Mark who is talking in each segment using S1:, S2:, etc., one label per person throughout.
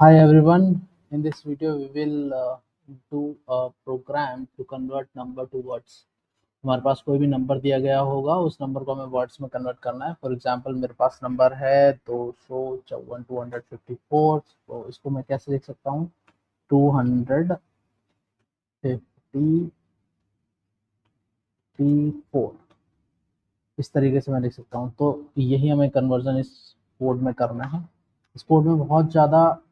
S1: Hi everyone. In this video, we will do a program to convert number to words. हमारे पास कोई भी number दिया गया होगा, उस नंबर को हमें वर्ड्स में कन्वर्ट करना है। फॉर एग्जांपल मेरे पास नंबर है 254 254, तो इसको मैं कैसे लिख सकता हूँ 254। इस तरीके से मैं लिख सकता हूँ। तो यही हमें कन्वर्जन इस कोड में करना है। इस कोड में बहुत ज़्यादा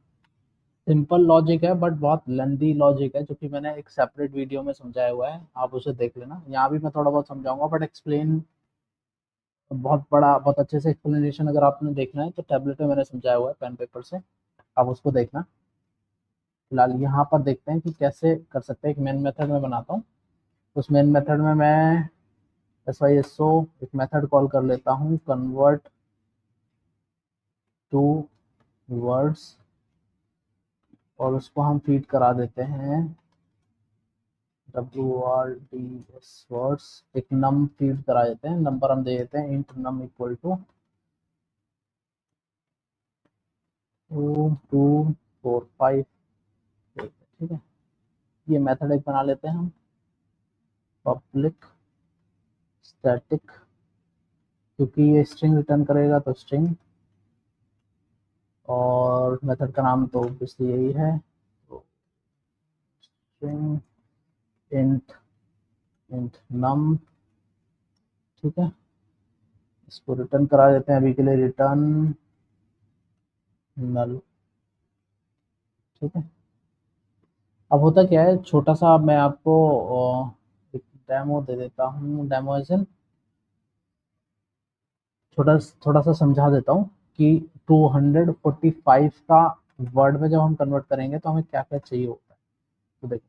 S1: सिंपल लॉजिक है बट बहुत लेंदी लॉजिक है, जो कि मैंने एक सेपरेट वीडियो में समझाया हुआ है, आप उसे देख लेना। यहाँ भी मैं थोड़ा बहुत समझाऊंगा बट एक्सप्लेन बहुत बड़ा, बहुत अच्छे से एक्सप्लेनेशन अगर आपने देखना है तो टैबलेट में मैंने समझाया हुआ है पेन पेपर से, आप उसको देखना। फिलहाल यहाँ पर देखते हैं कि कैसे कर सकते हैं। एक मेन मेथड में बनाता हूँ। उस मेन मेथड में मैं SYSO एक मेथड कॉल कर लेता हूँ, कन्वर्ट टू वर्ड्स, और उसको हम फीड करा देते हैं WRDS वर्ड्स। एक नम फीड करा देते हैं, नंबर हम दे देते हैं इंट नम इक्वल टू 2245। ठीक है, ये मेथड एक बना लेते हैं हम, पब्लिक स्टैटिक, क्योंकि ये स्ट्रिंग रिटर्न करेगा तो स्ट्रिंग, और मेथड का नाम तो ऑब्वियसली यही है, तो स्ट्रिंग इंट इंट नम। ठीक है, इसको रिटर्न करा देते हैं अभी के लिए, रिटर्न नल। ठीक है, अब होता क्या है, छोटा सा मैं आपको एक डेमो दे देता हूँ। डेमो एज इन छोटा थोड़ा सा समझा देता हूँ कि 245 का वर्ड में जब हम कन्वर्ट करेंगे तो हमें क्या क्या चाहिए होता है। तो देखो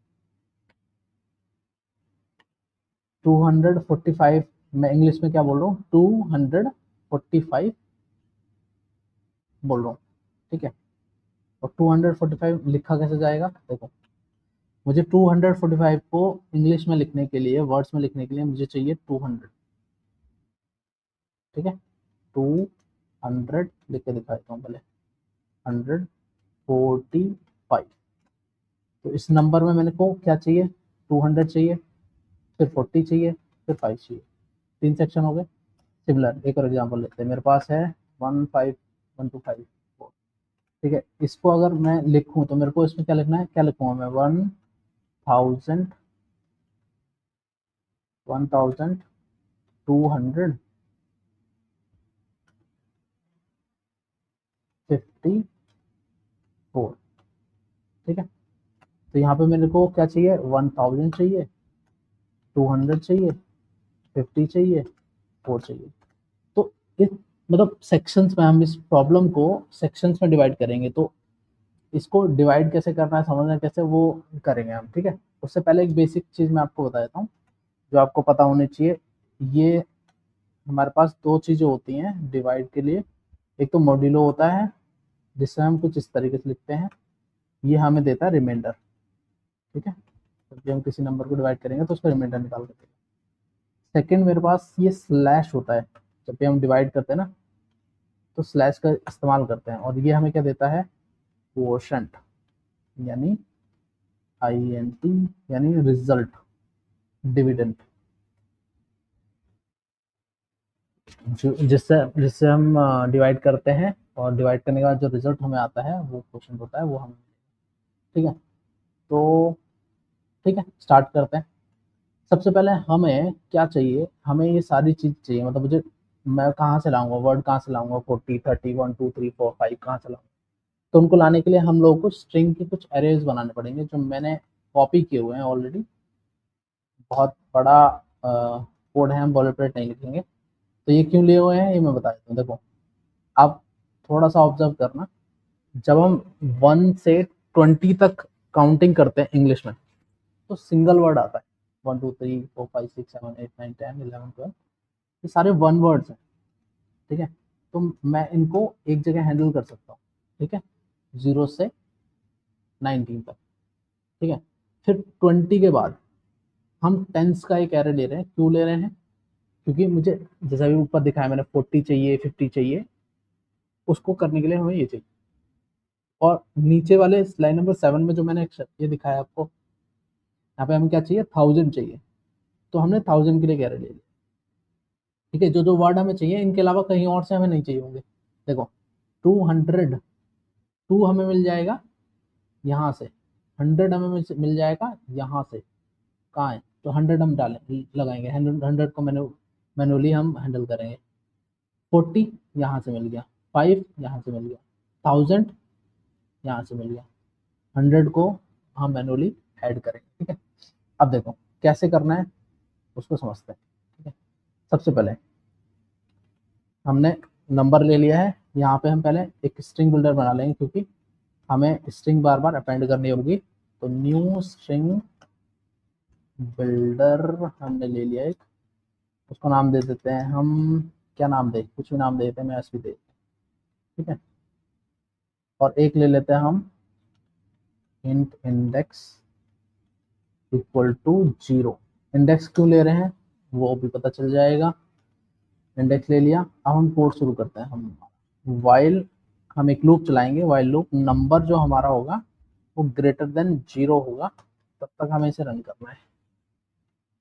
S1: 245, मैं इंग्लिश में क्या बोल रहा हूँ, 245 बोल रहा हूँ। ठीक है, और 245 लिखा कैसे जाएगा, देखो मुझे 245 को इंग्लिश में लिखने के लिए, वर्ड्स में लिखने के लिए मुझे चाहिए 200। ठीक है, 200 लिख के दिखा देता हूँ पहले, 145। तो इस नंबर में मैंने को क्या चाहिए, 200 चाहिए, फिर 40 चाहिए, फिर 5 चाहिए। 3 सेक्शन हो गए। सिमिलर एक और एग्जांपल लेते हैं, मेरे पास है 15125। ठीक है, इसको अगर मैं लिखूं तो मेरे को इसमें क्या लिखना है, क्या लिखूंगा मैं, 1000 1200 54। ठीक है, तो यहाँ पे मेरे को क्या चाहिए, 1000 चाहिए, 200 चाहिए, 50 चाहिए, 4 चाहिए। तो इस मतलब सेक्शंस में हम इस प्रॉब्लम को सेक्शंस में डिवाइड करेंगे। तो इसको डिवाइड कैसे करना है, समझना कैसे, वो करेंगे हम। ठीक है, उससे पहले एक बेसिक चीज़ मैं आपको बता देता हूँ जो आपको पता होनी चाहिए। ये हमारे पास दो चीज़ें होती हैं डिवाइड के लिए। एक तो मॉड्यूलो होता है, जिससे हम कुछ इस तरीके से लिखते हैं, ये हमें देता है रिमाइंडर। ठीक है, जब भी हम किसी नंबर को डिवाइड करेंगे तो उसका रिमाइंडर निकाल के देगा। सेकंड मेरे पास ये स्लैश होता है, जब भी हम डिवाइड करते हैं ना तो स्लैश का इस्तेमाल करते हैं, और ये हमें क्या देता है, क्वोशंट, यानी INT, यानी रिजल्ट, डिविडेंड, जिससे जिससे हम डिवाइड करते हैं, और डिवाइड करने के बाद जो रिजल्ट हमें आता है वो क्वोशंट होता है, वो हमें। ठीक है, तो ठीक है, स्टार्ट करते हैं। सबसे पहले हमें क्या चाहिए, हमें ये सारी चीज़ चाहिए, मतलब मुझे, मैं कहाँ से लाऊंगा वर्ड, कहाँ से लाऊंगा, 40 30 1 2 3 4 5 कहाँ से लाऊंगा। तो उनको लाने के लिए हम लोगों को स्ट्रिंग के कुछ अरेज बनाने पड़ेंगे, जो मैंने कॉपी किए हुए हैं ऑलरेडी। बहुत बड़ा कोड है, हम बॉलरप्लेट नहीं लिखेंगे। तो ये क्यों लिए हुए हैं ये मैं बता देता हूँ। देखो, आप थोड़ा सा ऑब्जर्व करना, जब हम 1 से 20 तक काउंटिंग करते हैं इंग्लिश में, तो सिंगल वर्ड आता है, 1 2 3 4 5 6 7 8 9 10 11 12, ये सारे वन वर्ड्स हैं। ठीक है, तो मैं इनको एक जगह हैंडल कर सकता हूँ। ठीक है, 0 से 19 तक। ठीक है, फिर 20 के बाद हम टेंस का एक एरे ले रहे हैं। क्यों ले रहे हैं, क्योंकि मुझे, जैसा भी ऊपर दिखाया मैंने, 40 चाहिए, 50 चाहिए, उसको करने के लिए हमें ये चाहिए। और नीचे वाले लाइन नंबर 7 में जो मैंने ये दिखाया आपको, यहाँ पे हमें क्या चाहिए, 1000 चाहिए, तो हमने 1000 के लिए कैरे ले लिया। ठीक है, जो जो वर्ड हमें चाहिए इनके अलावा कहीं और से हमें नहीं चाहिए होंगे। देखो 200, 2 हमें मिल जाएगा यहाँ से, 100 हमें मिल जाएगा यहाँ से, कहाँ है, तो 100 हम डालें लगाएंगे, 100 को मैनुअली हम हैंडल करेंगे। 40 यहाँ से मिल गया, 5 यहाँ से मिल गया, 1000 यहाँ से मिल गया, 100 को हम मैनुअली ऐड करेंगे। ठीक है, अब देखो कैसे करना है उसको समझते हैं। ठीक है, सबसे पहले हमने नंबर ले लिया है, यहाँ पे हम पहले एक स्ट्रिंग बिल्डर बना लेंगे क्योंकि हमें स्ट्रिंग बार बार अपेंड करनी होगी। तो न्यू स्ट्रिंग बिल्डर हमने ले लिया एक, उसको नाम दे देते हैं हम, क्या नाम दे, कुछ भी नाम दे देते हैं, मैं एस भी दे। ठीक है, और एक ले लेते हैं हम int index equal to 0। Index क्यों ले रहे हैं वो भी पता चल जाएगा। इंडेक्स ले लिया, अब हम कोड शुरू करते हैं। हम वाइल, हम एक लूप चलाएंगे, वाइल लूप, नंबर जो हमारा होगा वो ग्रेटर देन 0 होगा, तब तक हमें इसे रन करना है।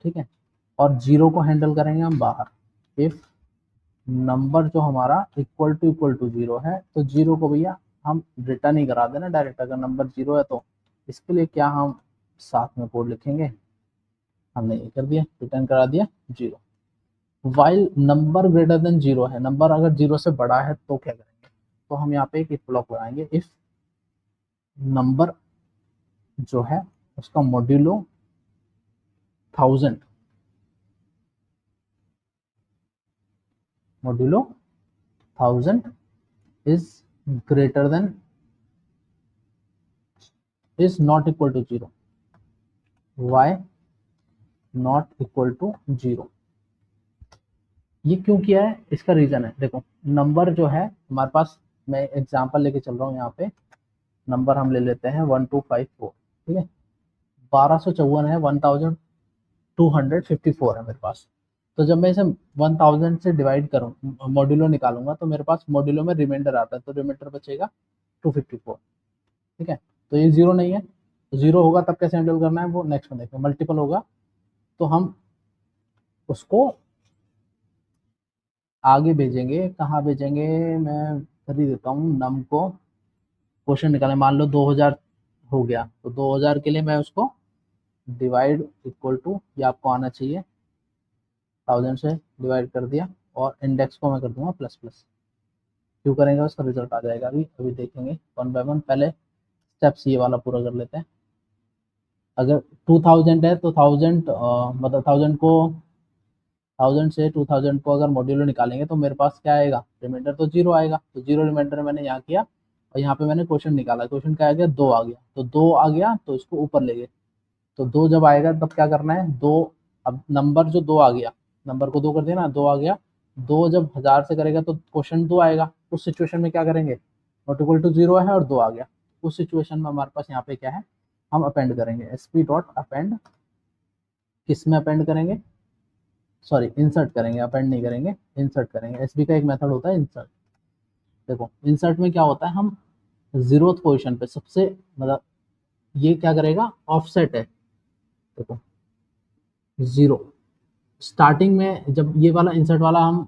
S1: ठीक है, और 0 को हैंडल करेंगे हम बाहर। इफ नंबर जो हमारा इक्वल टू 0 है तो 0 को भैया हम रिटर्न ही करा देना डायरेक्ट, अगर नंबर 0 है तो। इसके लिए क्या हम साथ में कोड लिखेंगे, हमने ये कर दिया, रिटर्न करा दिया 0। वाइल नंबर ग्रेटर देन 0 है, नंबर अगर 0 से बड़ा है तो क्या करेंगे, तो हम यहाँ पे एक इफ ब्लॉक लगाएंगे। इफ नंबर जो है उसका modulo 1000, modulo 1000 is greater than, is not equal to 0, why not equal to 0। ये क्यों किया है, इसका रीजन है, देखो नंबर जो है हमारे पास, मैं एग्जांपल लेके चल रहा हूँ यहाँ पे, नंबर हम ले लेते हैं 1254। ठीक है, 1254 है, 1254 है मेरे पास। तो जब मैं इसे 1000 से डिवाइड करूँ, मॉड्यूलो निकालूंगा, तो मेरे पास मॉड्यूलो में रिमाइंडर आता है, तो रिमाइंडर बचेगा 254। ठीक है, तो ये 0 नहीं है, तो 0 होगा तब कैसे हैंडल करना है वो नेक्स्ट में देखेंगे। मल्टीपल होगा तो हम उसको आगे भेजेंगे, कहाँ भेजेंगे, मैं कर ही देता हूँ नम को, क्वेश्चन निकालें, मान लो 2000 हो गया, तो 2000 के लिए मैं उसको डिवाइड इक्वल टू, ये आपको आना चाहिए, 1000 से डिवाइड कर दिया, और इंडेक्स को मैं कर दूंगा प्लस प्लस। क्यों करेंगे, उसका रिजल्ट आ जाएगा, अभी अभी देखेंगे वन बाय वन। पहले स्टेप्स ये वाला पूरा कर लेते हैं। अगर 2000 है तो 1000 मतलब 1000 से 2000 को अगर मॉड्यूलो निकालेंगे तो मेरे पास क्या आएगा, रिमाइंडर तो 0 आएगा, तो 0 रिमाइंडर मैंने यहाँ किया, और यहाँ पे मैंने क्वेश्चन निकाला, क्वेश्चन क्या आ गया, 2 आ गया, तो 2 आ गया तो इसको ऊपर ले गए, तो 2 जब आएगा तब क्या करना है, 2, अब नंबर जो 2 आ गया, नंबर को 2 कर दिया ना, 2 आ गया, 2 जब 1000 से करेगा तो क्वेश्चन 2 आएगा, उस सिचुएशन में क्या करेंगे, नॉट इक्वल टू 0 है और 2 आ गया, उस सिचुएशन में हमारे पास यहाँ पे क्या है, हम अपेंड करेंगे, sp डॉट अपेंड, किस में अपेंड करेंगे, सॉरी इंसर्ट करेंगे, अपेंड नहीं करेंगे, इंसर्ट करेंगे। एसबी का एक मेथड होता है इंसर्ट। देखो इंसर्ट में क्या होता है, हम जीरोथ पोजीशन पे सबसे, मतलब ये क्या करेगा, ऑफसेट है, देखो 0 स्टार्टिंग में, जब ये वाला इंसर्ट वाला हम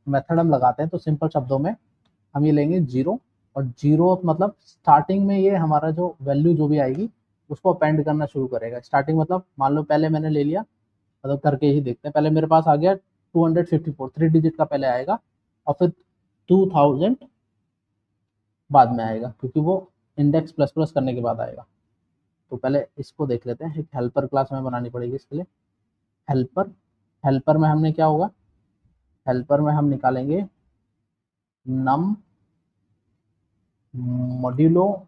S1: मेथड हम लगाते हैं तो सिंपल शब्दों में हम ये लेंगे 0, और 0 मतलब स्टार्टिंग में ये हमारा जो वैल्यू जो भी आएगी उसको अपेंड करना शुरू करेगा। स्टार्टिंग मतलब मान लो पहले मैंने ले लिया, मतलब करके ही देखते हैं, पहले मेरे पास आ गया 254, 3 डिजिट का पहले आएगा, और फिर 2000 बाद में आएगा, क्योंकि वो इंडेक्स प्लस प्लस करने के बाद आएगा। तो पहले इसको देख लेते हैं, एक हेल्पर क्लास हमें बनानी पड़ेगी इसके लिए। हेल्पर, हेल्पर में हमने क्या होगा, हेल्पर में हम निकालेंगे नम मॉड्यूलो,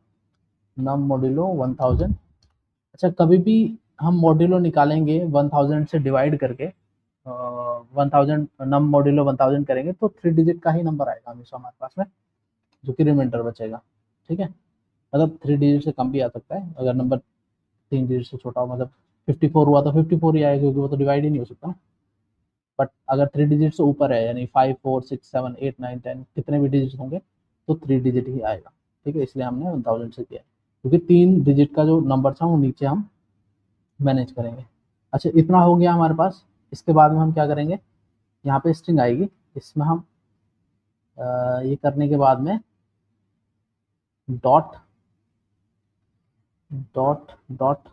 S1: नम मॉड्यूलो 1000। अच्छा, कभी भी हम मॉड्यूलो निकालेंगे 1000 से डिवाइड करके, 1000 नम मॉड्यूलो 1000 करेंगे तो 3 डिजिट का ही नंबर आएगा हमेशा हमारे पास में, जो कि रिमाइंडर बचेगा। ठीक है, मतलब 3 डिजिट से कम भी आ सकता है, अगर नंबर 3 डिजिट से छोटा हो, मतलब 54 हुआ तो 54 ही आएगा, क्योंकि वो तो डिवाइड ही नहीं हो सकता ना। बट अगर 3 डिजिट से ऊपर है, यानी 5 4 6 7 8 9 10 कितने भी डिजिट होंगे तो 3 डिजिट ही आएगा। ठीक है, इसलिए हमने 1000 से किया, क्योंकि 3 डिजिट का जो नंबर था वो नीचे हम मैनेज करेंगे। अच्छा, इतना हो गया हमारे पास। इसके बाद में हम क्या करेंगे, यहाँ पे स्ट्रिंग आएगी, इसमें हम ये करने के बाद में डॉट डॉट डॉट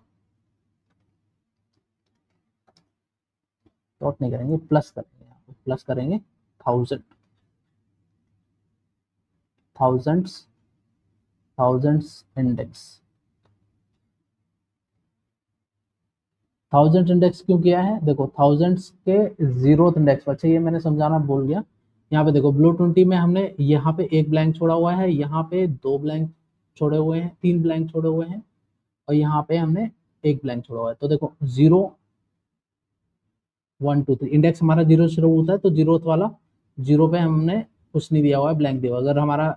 S1: डॉट नहीं करेंगे, प्लस करेंगे, यहाँ पे प्लस करेंगे 1000, थाउजेंड्स, थाउजेंड्स इंडेक्स। 1000 इंडेक्स क्यों किया है, देखो थाउजेंड्स के 0th इंडेक्स। अच्छा, ये मैंने समझाना भूल गया। यहाँ पे देखो ब्लू 20 में हमने यहाँ पे एक ब्लैंक छोड़ा हुआ है, यहाँ पे 2 ब्लैंक छोड़े हुए हैं, 3 ब्लैंक छोड़े हुए हैं, और यहाँ पे हमने एक ब्लैंक छोड़ा हुआ है। तो देखो 0 1 2 3 इंडेक्स हमारा 0 से शुरू होता है, तो 0th वाला 0 पे हमने कुछ नहीं दिया हुआ है, ब्लैंक दिया हुआ है। अगर हमारा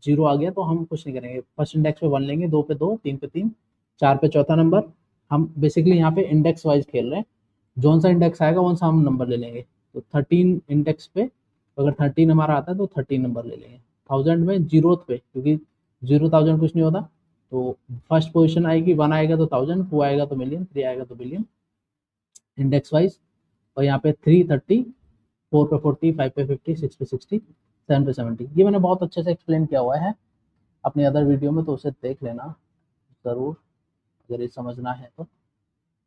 S1: 0 आ गया तो हम कुछ नहीं करेंगे, फर्स्ट इंडेक्स पे 1 लेंगे, 2 पे 2, 3 पे 3, 4 पे चौथा नंबर। हम बेसिकली यहाँ पे इंडेक्स वाइज खेल रहे हैं, जौन सा इंडेक्स आएगा वौन सा हम नंबर ले लेंगे। तो 13 इंडेक्स पे अगर 13 हमारा आता है तो 13 नंबर ले लेंगे। 1000 में 0th पे, क्योंकि 0,000 कुछ नहीं होता, तो फर्स्ट पोजीशन आएगी, 1 आएगा तो 1000, 2 आएगा तो मिलियन, 3 आएगा तो बिलियन, इंडेक्स वाइज। और यहाँ पे 3 30, 4 पे 40, 5 पे 50, 6 पे 60, 7 पे 70। ये मैंने बहुत अच्छे से एक्सप्लेन किया हुआ है अपनी अदर वीडियो में, तो उसे देख लेना ज़रूर अगर ये समझना है तो।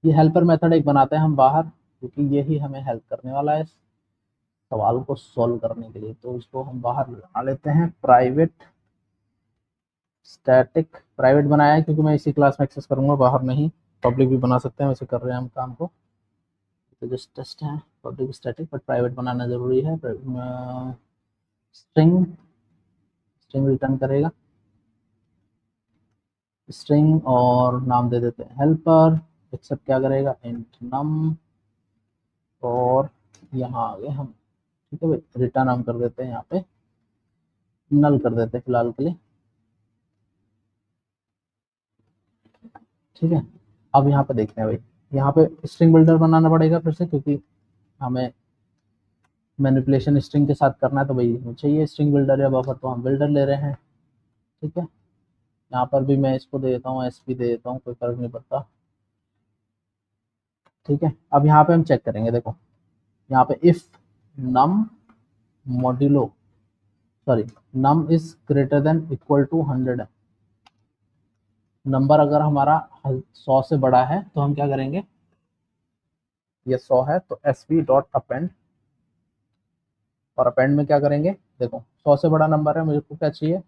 S1: ये हेल्पर मेथड एक बनाते हैं हम बाहर, क्योंकि यही हमें हेल्प करने वाला है सवाल को सॉल्व करने के लिए। तो इसको हम बाहर बना लेते हैं, प्राइवेट स्टैटिक। प्राइवेट बनाया है क्योंकि मैं इसी क्लास में एक्सेस करूंगा, बाहर नहीं। पब्लिक भी बना सकते हैं, वैसे कर रहे हैं हम काम को, तो जस्ट टेस्ट है पब्लिक स्टैटिक, बट प्राइवेट बनाना जरूरी है। स्ट्रिंग स्ट्रिंग रिटर्न करेगा, स्ट्रिंग और नाम दे देते हैं हेल्पर, एक्सेप्ट क्या करेगा, इंट नम, और यहाँ आ गए हम। ठीक है भाई, रिटर्न हम कर देते हैं यहाँ पे, नल कर देते हैं फिलहाल के लिए। ठीक है, अब यहाँ पे देखते हैं भाई, यहाँ पे स्ट्रिंग बिल्डर बनाना पड़ेगा फिर से, क्योंकि हमें मैनिपुलेशन स्ट्रिंग के साथ करना है, तो भाई चाहिए स्ट्रिंग बिल्डर या बफर, तो हम बिल्डर ले रहे हैं। ठीक है, यहाँ पर भी मैं इसको दे देता हूँ, एस पी दे देता हूँ, कोई फर्क नहीं पड़ता। ठीक है, अब यहाँ पे हम चेक करेंगे, देखो यहाँ पे if num modulo sorry num is greater than equal to 100, number अगर हमारा 100 से बड़ा है तो हम क्या करेंगे, ये 100 है तो एस वी डॉट अपेंड, और अपेंड में क्या करेंगे, देखो 100 से बड़ा नंबर है, मुझे को क्या चाहिए,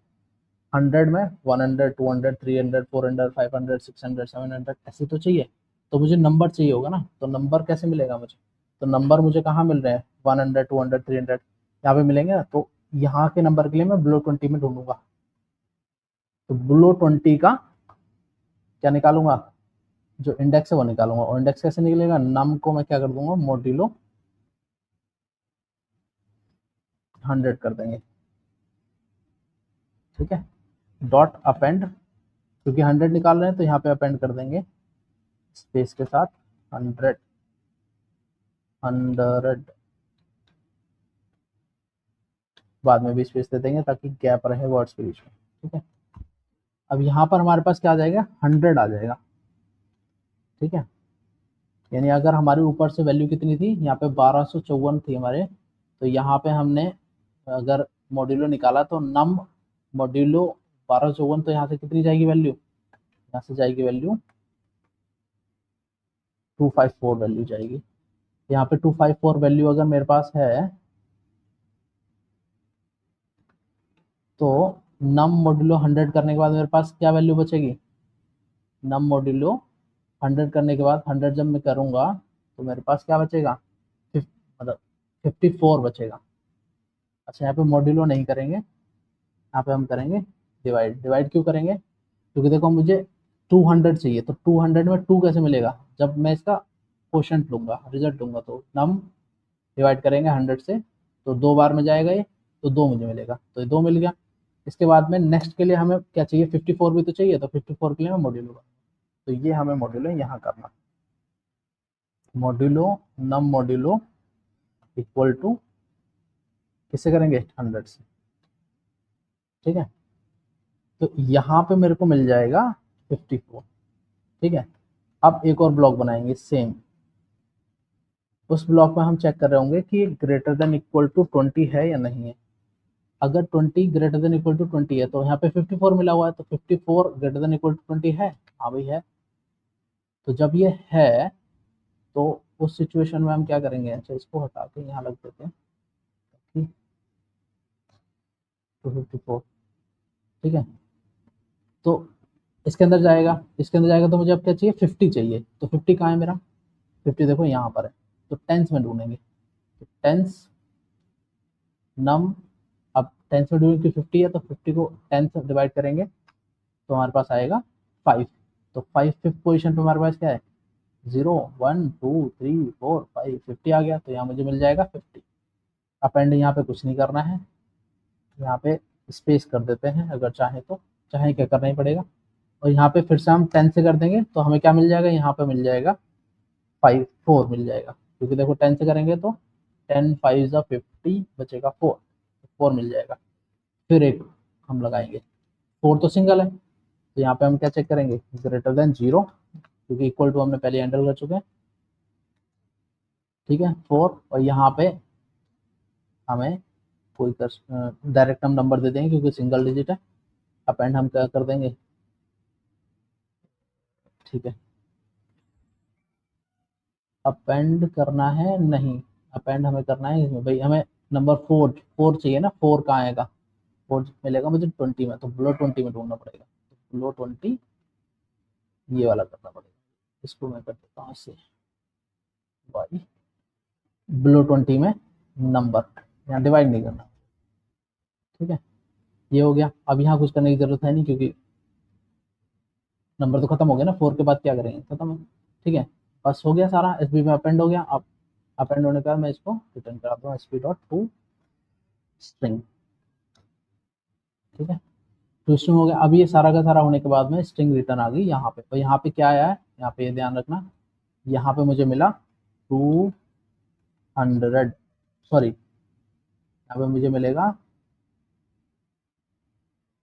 S1: 100 में 100, 200, 300, 400, 500, 600, 700 ऐसे तो चाहिए। तो मुझे नंबर चाहिए होगा ना, तो नंबर कैसे मिलेगा मुझे, तो नंबर मुझे कहाँ मिल रहे हैं, 100, 200, 300 यहाँ पे मिलेंगे ना। तो यहाँ के नंबर के लिए मैं बिलो 20 में ढूंढूंगा, तो बिलो 20 का क्या निकालूंगा, जो इंडेक्स है वो निकालूंगा। और इंडेक्स कैसे निकलेगा, नम को मैं क्या कर दूंगा, मोड्यूलो 100 कर देंगे। ठीक है, डॉट अपेंड, क्योंकि 100 निकाल रहे हैं तो यहाँ पे अपेंड कर देंगे स्पेस के साथ 100, 100, बाद में भी स्पेस दे देंगे ताकि गैप रहे वर्ड्स के बीच में। ठीक है, अब यहाँ पर हमारे पास क्या आ जाएगा, 100 आ जाएगा। ठीक है, यानी अगर हमारी ऊपर से वैल्यू कितनी थी, यहाँ पे 1254 थी हमारे, तो यहाँ पे हमने अगर मॉड्यूलो निकाला तो नम मॉड्यूलो 1254, तो यहाँ से कितनी जाएगी वैल्यू, यहाँ से जाएगी वैल्यू 254 वैल्यू जाएगी। यहाँ पे 254 वैल्यू अगर मेरे पास है, तो नम मॉड्यूलो 100 करने के बाद मेरे पास क्या वैल्यू बचेगी, नम मॉड्यूलो 100 करने के बाद 100 जब मैं करूँगा तो मेरे पास क्या बचेगा, मतलब 54 बचेगा। अच्छा, यहाँ पे मॉड्यूलो नहीं करेंगे, यहाँ पे हम करेंगे डिवाइड। डिवाइड क्यों करेंगे, क्योंकि देखो मुझे 200 चाहिए, तो 200 में 2 कैसे मिलेगा, जब मैं इसका क्वोशंट लूंगा, रिजल्ट लूंगा, तो नम डिवाइड करेंगे 100 से, तो 2 बार में जाएगा ये, तो 2 मुझे मिलेगा, तो ये 2 मिल गया। इसके बाद में नेक्स्ट के लिए हमें क्या चाहिए, 54 भी तो चाहिए, तो 54 के लिए मैं मॉड्यूलो का, तो ये हमें मॉड्यूलो यहाँ करना, modulo num modulo equal to किससे करेंगे, 100 से। ठीक है, तो यहाँ पे मेरे को मिल जाएगा 54। ठीक है, अब एक और ब्लॉक बनाएंगे सेम। उस ब्लॉक में हम चेक कर रहे होंगे कि ग्रेटर देन इक्वल टू 20 है या नहीं है। अगर 20 ग्रेटर देन इक्वल टू 20 है तो यहाँ पे 54 मिला हुआ है, तो 54 ग्रेटर देन इक्वल टू 20 है। हाँ भाई है। तो जब ये है तो उस सिचुएशन में हम क्या करेंगे, अच्छा इसको हटा के यहाँ लग देते हैं 254। ठीक है, तो इसके अंदर जाएगा, इसके अंदर जाएगा तो मुझे अब क्या चाहिए, 50 चाहिए। तो 50 कहाँ है मेरा, 50 देखो यहाँ पर है। तो टेंस में ढूंढेंगे, तो टेंस नम, अब टेंस में ढूंढेंगे कि 50 है तो 50 को 10 से डिवाइड करेंगे तो हमारे पास आएगा 5। तो 5 फिफ्थ पोजिशन पे हमारे पास क्या है, 0 1 2 3 4 5, 50 आ गया। तो यहाँ मुझे मिल जाएगा 50। अपेंड यहाँ पे कुछ नहीं करना है, यहाँ पे स्पेस कर देते हैं अगर चाहे तो, चाहे क्या करना ही पड़ेगा। और यहाँ पे फिर से हम 10 से कर देंगे तो हमें क्या मिल जाएगा, यहाँ पे मिल जाएगा 4 मिल जाएगा, क्योंकि देखो 10 से करेंगे तो 10 5 ज़ा 50 बचेगा 4 मिल जाएगा। फिर एक हम लगाएंगे, 4 तो सिंगल है तो यहाँ पे हम क्या चेक करेंगे, ग्रेटर देन 0, क्योंकि इक्वल टू हमने पहले हैंडल कर चुके हैं। ठीक है 4, और यहाँ पे हमें कोई डायरेक्ट हम नंबर दे देंगे क्योंकि सिंगल डिजिट है। अपेंड हम क्या कर देंगे, ठीक है अपेंड करना है नहीं, अपेंड हमें करना है इसमें भाई, हमें नंबर 4 चाहिए ना, 4 कहाँ आएगा, 4 मिलेगा मुझे 20 में, तो बिलो 20 में ढूंढना पड़ेगा। तो बिलो 20 ये वाला करना पड़ेगा, इसको मैं कर देता हूँ इससे वाई बिलो 20 में नंबर, यहाँ डिवाइड नहीं करना। ठीक है ये हो गया। अब यहाँ कुछ करने की जरूरत है नहीं क्योंकि नंबर तो खत्म हो गया ना, 4 के बाद क्या करेंगे, खत्म है। ठीक है बस हो गया सारा, एस बी में अपेंड हो गया। अब अपेंड होने के बाद मैं इसको रिटर्न करा दूँ S P dot to string. ठीक है टू स्ट्रिंग हो गया। अब ये सारा का सारा होने के बाद में स्ट्रिंग रिटर्न आ गई यहाँ पे। तो यहाँ पे क्या आया है, यहाँ पे ये ध्यान रखना, यहाँ पे मुझे मिला 200, सॉरी यहाँ पे मुझे मिलेगा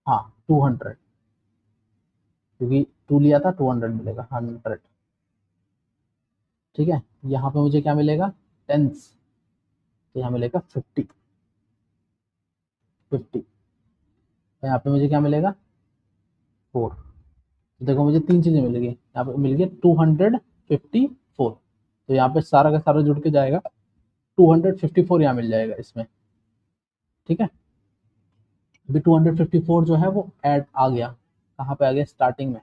S1: हाँ 200, क्योंकि 2 लिया था, 200 मिलेगा 100। ठीक है यहाँ पे मुझे क्या मिलेगा, टेंस, तो यहाँ मिलेगा 50। तो यहाँ पे मुझे क्या मिलेगा 4। तो देखो मुझे 3 चीजें मिल गई, यहाँ पे मिल गई 254। तो यहाँ पे सारा का सारा जुड़ के जाएगा 254, यहाँ मिल जाएगा इसमें। ठीक है अभी 254 जो है वो ऐड आ गया, कहाँ पे आ गया, स्टार्टिंग में।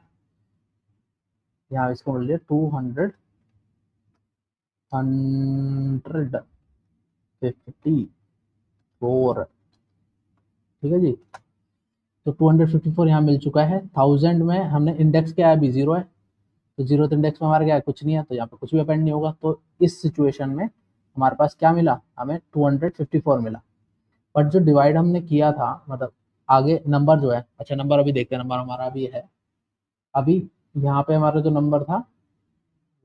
S1: यहाँ इसको मिल गया 254। ठीक है जी, तो 254 यहाँ मिल चुका है। 1000 में हमने इंडेक्स क्या है, अभी 0 है, तो 0 इंडेक्स में हमारा क्या है, कुछ नहीं है, तो यहाँ पे कुछ भी अपेंड नहीं होगा। तो इस सिचुएशन में हमारे पास क्या मिला, हमें 254 मिला। बट जो डिवाइड हमने किया था, मतलब आगे नंबर जो है, अच्छा नंबर अभी देखते हैं, नंबर हमारा अभी है, अभी यहाँ पे हमारा जो नंबर था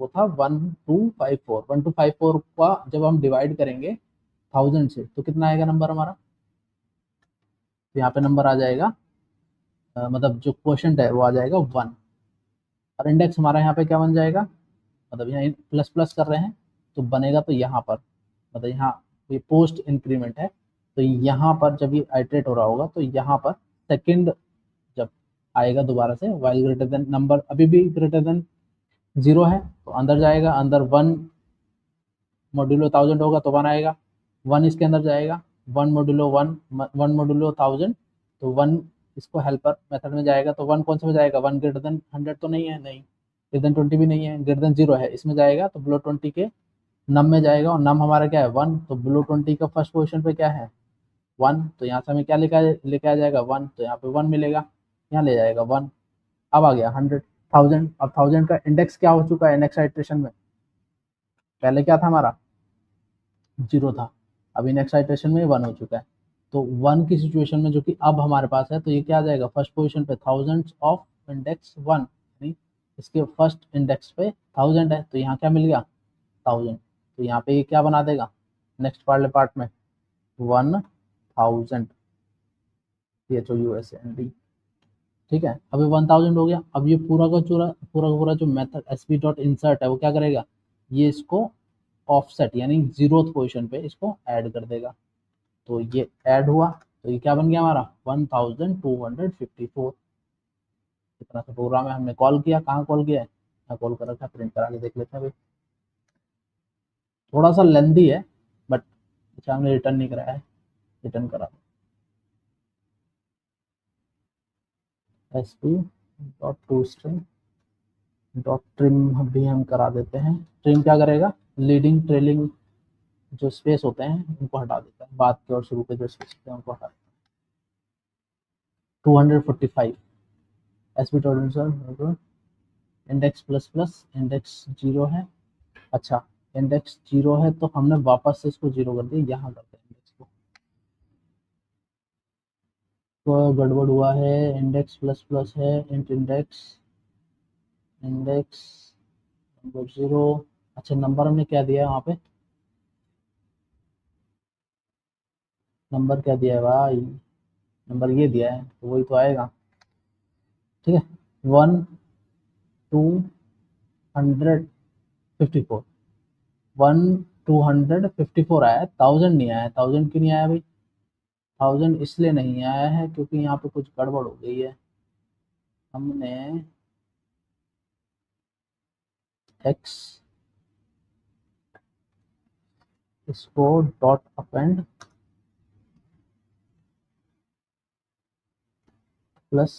S1: वो था 1254। 1254 का जब हम डिवाइड करेंगे 1000 से तो कितना आएगा नंबर हमारा, तो यहाँ पे नंबर आ जाएगा, मतलब जो क्वोशंट है वो आ जाएगा 1। और इंडेक्स हमारा यहाँ पे क्या बन जाएगा, मतलब यहाँ प्लस प्लस कर रहे हैं तो बनेगा तो यहाँ पर, मतलब यहाँ ये पोस्ट इंक्रीमेंट है, तो यहाँ पर जब ये आइट्रेट हो रहा होगा तो यहाँ पर सेकंड जब आएगा दोबारा से, वाइल ग्रेटर देन नंबर अभी भी ग्रेटर देन 0 है तो अंदर जाएगा, अंदर 1 मॉड्यूलो 1000 होगा तो 1 आएगा, 1 इसके अंदर जाएगा, 1 मॉड्यूलो 1, 1 मॉड्यूलो 1000, तो 1 इसको हेल्पर मेथड में जाएगा, तो 1 कौन से में जाएगा, 1 ग्रेटर देन 100 तो नहीं है, नहीं ग्रेटर देन 20 भी नहीं है, ग्रेटर देन 0 है, इसमें जाएगा तो बिलो 20 के नम में जाएगा, और नम हमारा क्या है 1, तो बिलो 20 का फर्स्ट पोजिशन पे क्या है 1, तो यहाँ से हमें क्या लेके आ जाएगा 1, तो यहाँ पे 1 मिलेगा, यहाँ ले जाएगा 1। अब आ गया 100 1000, अब 1000 का इंडेक्स क्या हो चुका है नेक्स्ट आइट्रेशन में, पहले क्या था हमारा 0 था, अभी नेक्स्ट आइट्रेशन में 1 हो चुका है। तो 1 की सिचुएशन में जो कि अब हमारे पास है, तो ये क्या आ जाएगा फर्स्ट पोजीशन पे 1000 ऑफ इंडेक्स 1, यानी इसके फर्स्ट इंडेक्स पे 1000 है, तो यहाँ क्या मिल गया 1000, तो यहाँ पे ये क्या बना देगा नेक्स्ट वाले पार्ट में 1000, CHOUSAND, ठीक है, अभी 1000 हो गया। अब ये पूरा का पूरा जो मेथड sp डॉट इंसर्ट है वो क्या करेगा, ये इसको ऑफसेट यानी जीरोथ पोजिशन पे इसको ऐड कर देगा। तो ये ऐड हुआ, तो ये क्या बन गया हमारा 1254। इतना सा प्रोग्राम है, हमने कॉल किया, कहाँ कॉल किया है, मैं कॉल कर रखा है, प्रिंट करा के देख लेते हैं भाई। थोड़ा सा लेंदी है बट अच्छा हमने रिटर्न नहीं कराया है, रिटर्न करा sp dot to string dot trim भी हम करा देते हैं। ट्रिम क्या करेगा, लीडिंग ट्रेलिंग जो स्पेस होते हैं उनको हटा देता है, बाद के और शुरू के जो स्पेस होते हैं उनको हटा देता है। 245 SP total index plus plus index zero है। अच्छा, इंडेक्स जीरो है तो हमने वापस से इसको जीरो कर दिया, यहाँ करते हैं इंडेक्स को। तो गड़बड़ हुआ है, इंडेक्स प्लस प्लस है, int index index number zero. अच्छा, नंबर हमने क्या दिया है वहाँ पे, नंबर क्या दिया है भाई, नंबर ये दिया है तो वही तो आएगा। ठीक है, 1254 1254 आया है, 1000 नहीं आया है। 1000 क्यों नहीं आया भाई, 1000 इसलिए नहीं आया है क्योंकि यहाँ पे कुछ गड़बड़ हो गई है। हमने एक्स इसको डॉट अपेंड प्लस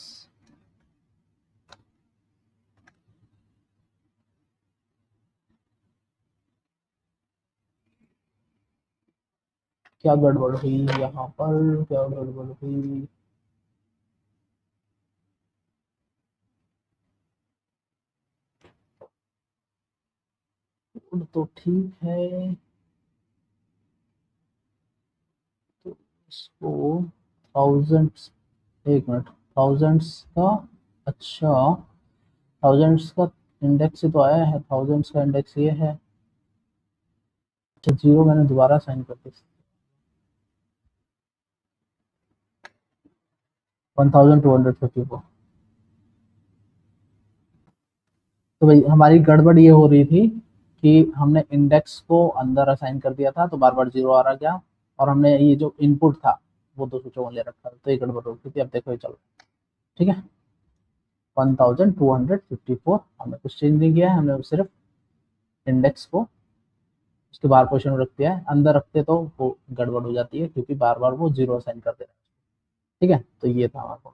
S1: क्या गड़बड़ हुई यहाँ पर, क्या गड़बड़ हुई, कोड तो ठीक है, तो इसको थाउजेंड्स, एक मिनट, थाउजेंड्स का, अच्छा थाउजेंड्स का इंडेक्स ही तो आया है, थाउजेंड्स का इंडेक्स ये है। अच्छा, जीरो मैंने दोबारा साइन कर दी, 1254। तो भाई हमारी गड़बड़ ये हो रही थी कि हमने इंडेक्स को अंदर असाइन कर दिया था तो बार बार जीरो आ रहा गया, और हमने ये जो इनपुट था वो 254 ले रखा था, तो ये गड़बड़ हो गई थी। अब देखो ये चलो, ठीक है, 1254 हमने कुछ चेंज नहीं किया है, हमने सिर्फ इंडेक्स को उसके बाहर पोजिशन में रख दिया है, अंदर रखते तो वो गड़बड़ हो जाती है क्योंकि बार बार वो जीरो असाइन कर दे रहा है। ठीक है, तो ये था हमारा